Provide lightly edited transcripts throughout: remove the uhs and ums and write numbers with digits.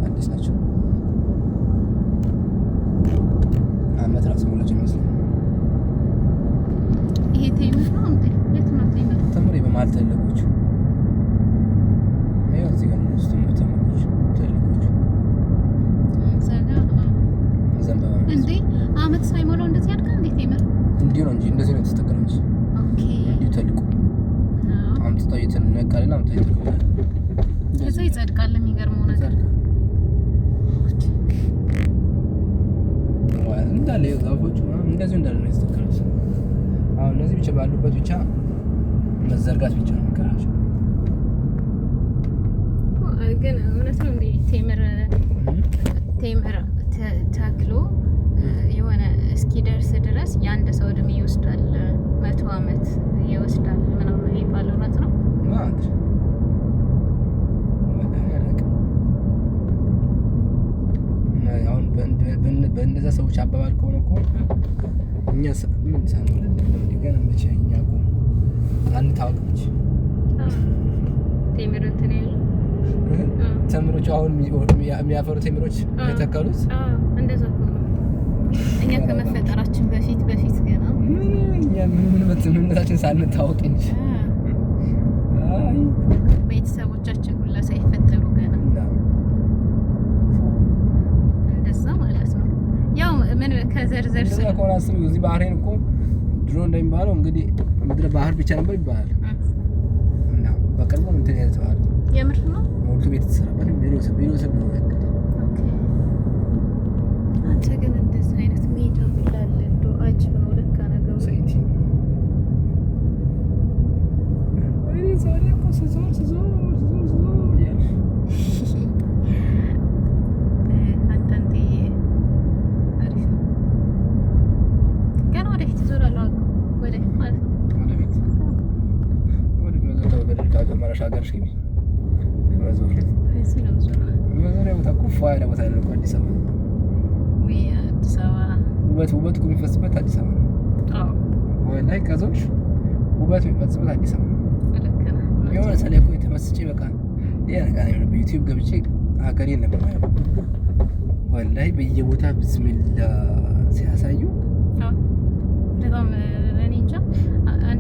አዲስ ናቸው። አመት ራሱ ሞላቸው ይመስላል። ይሄ ቴምር ነው እንዴ? የት ነው ቴምር? ተምሬ በመሀል ትልቆቹ ይኸው እዚህ ጋር ነው ተምሮች ትልቆቹ ዘጋ ዘንባባ እንዴ አመት ሳይሞላው እንደዚህ ያድጋል እንዴ ቴምር? እንዲሁ ነው እንጂ እንደዚህ ነው የተተከለው እንጂ ኦኬ እንዲሁ ተልቆ አምጥተው እየተነቀለና አምጥተው እየተከለ ከዛ ይጸድቃል። የሚገርመው ነገር እንዳለ ዛፎቹ እንደዚህ እንዳለ ነው የተተከሉት። አሁን እነዚህ ብቻ ባሉበት ብቻ መዘርጋት ብቻ ነው የሚቀራቸው። ግን እውነት ነው እንዴ ቴምር ተክሎ የሆነ እስኪደርስ ድረስ የአንድ ሰው እድሜ ይወስዳል፣ 100 አመት ይወስዳል ምናምን የሚባለው እውነት ነው ማለት አሁን በእንደዛ ሰዎች አባባል ከሆነ እኮ እኛ ምን ሳንወለድ ገና መቼ እኛ እኮ አንታወቅም እንጂ ቴምር እንትን ያለው ተምሮች አሁን የሚያፈሩ ቴምሮች የተከሉት እንደዛ እኮ ነው። እኛ ከመፈጠራችን በፊት ገና እኛ ምንነታችን ሳንታወቅ እንጂ ቤተሰቦቻችን ሁላ ሳይፈጠሩ ገና እንደዛ ማለት ነው። ያው ምን ከዘርዘር እንደዛ ከሆነ አስቡ። እዚህ ባህሬን እኮ ድሮ እንደሚባለው እንግዲህ ምድረ ባህር ብቻ ነበር ይባላል እና በቅርቡ እንትን የተባለው የምር ነው ሞልቶ ቤት ተሰራበት ቢሮ ስር ነው ያለው። አንተ ግን እንደዚህ አይነት ሜዳ ብላለ እንደው አጅብ ነው ለካ ነገሩ። ሰይቲ ወይ ዛሬ እኮ ስዞር ያለ አንዳንዴ አሪፍ ነው። ገና ወደፊት እዞራለሁ ወደ ማለት ነው ወደ መዘታው በደልካ ገመራሽ ሀገርሽ ግቢ መዞሪያ ቦታ እኮ ፏ ያለ ቦታ ያለው አዲስ አበባ ወይ አዲስ አበባ ውበት እኮ የሚፈስበት አዲስ አበባ ነው። አዎ ወይ ላይ ከዞች ውበት የሚፈስበት አዲስ አበባ የሆነ ሰላይ እኮ የተመስጬ በቃ ሌላ ነገር ነው። በዩቲዩብ ገብቼ ሀገሬን ነበር ማለት ነው። ወላሂ በየቦታ ብስሚላ ሲያሳዩ በጣም እኔ እንጃ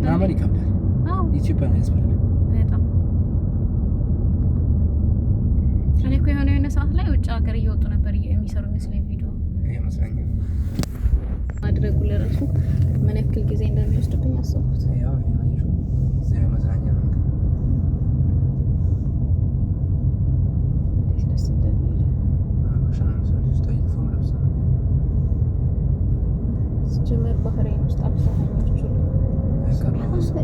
ማመን ይከብዳል። ኢትዮጵያ ነው ያስበላል በጣም። እኔ እኮ የሆነ ሰዓት ላይ ውጭ ሀገር እየወጡ ነበር የሚሰሩ መስለኝ ቪዲዮ ይመስለኛል። ማድረጉ ለራሱ ምን ያክል ጊዜ እንደሚወስድብኝ አሰብኩት። ያው እዚህ መዝናኛ ነው ደስ እንደሚል ስጀመር ባህሬን ውስጥ አብዛኛዎቹ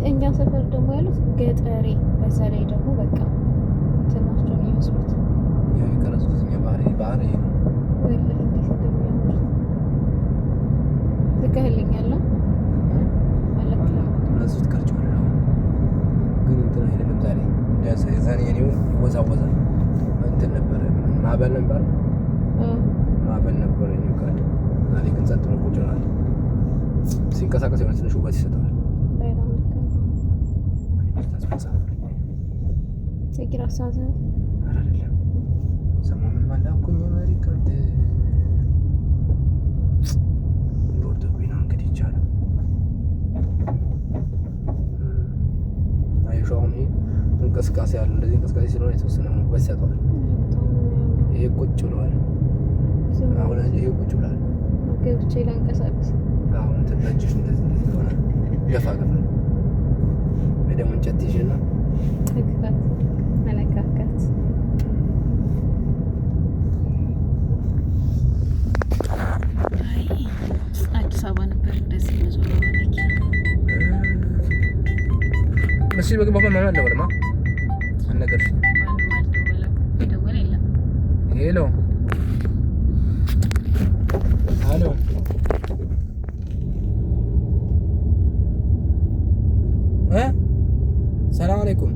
እኛ ሰፈር ደግሞ ያሉት ገጠሬ፣ በዛ ላይ ደግሞ በቃ እንትን ናቸው የሚመስሉት። ያው የቀረጹት እኛ ባህሬ ወላሂ እንዴት እንደሚያምር ትከህልኛለ ለዚህ ትቀርጫለህ። ግን እንትን አይደለም ዛሬ እንደዛ የዛኔ የኔው ይወዛወዛል እንትን ነበር ማዕበል ነበር የኔው ቃል። ዛሬ ግን ጸጥ ብሎ ቁጭ ብሏል። ሲንቀሳቀስ የሆነ ትንሽ ውበት ይሰጠዋል። የጊራሳዘ አይደለም ሰሞኑን ማላኩኝ ሪከርድ ሮርቶብኝ ነው እንግዲህ ይቻላል። አይሾም ይሄ እንቅስቃሴ ያለ እንደዚህ እንቅስቃሴ ስለሆነ የተወሰነ ውበት ይሰጠዋል። ይሄ ቁጭ ብሏል። አሁን ይሄ ቁጭ ብሏል። ገብቼ ላንቀሳቅስ አሁን ትበጅሽ እንደዚህ ሆነ ገፋ ወይ ደግሞ እንጨት ይዤና ተግፋት መነካካት አዲስ አበባ ነበር እንደዚህ መዞር መኪና መስይ በግባ ማን አልደወለማ አልነገርሽ ማንም አልደወለም። የደወለ የለም። ሄሎ ሄሎ ሰላም አለይኩም።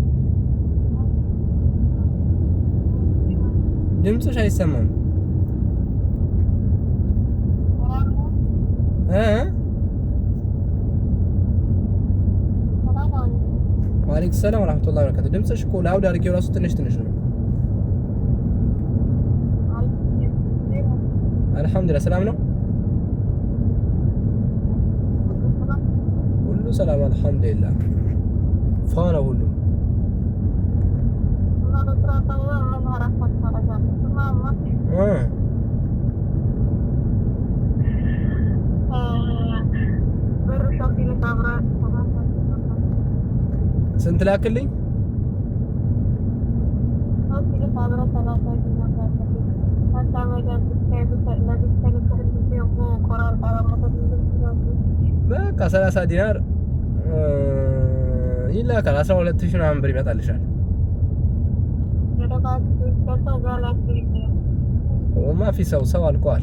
ድምፅሽ አይሰማም። ወአለይኩም ሰላም ወራህመቱላሂ ወበረካቱ። ድምፅሽ እኮ ላውድ አድርጌው ራሱ ትንሽ ነው። አልሐምዱሊላህ ሰላም ነው ሁሉ ሰላም አልሐምዱሊላህ ፋና ሁሉ ስንት ላክልኝ? በቃ 30 ዲናር ይላካል። 12000 ምናምን ብር ይመጣልሻል። ማፊ ሰው አልቋል።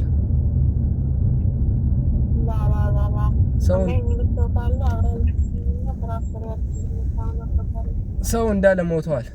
ሰው እንዳለ ሞተዋል።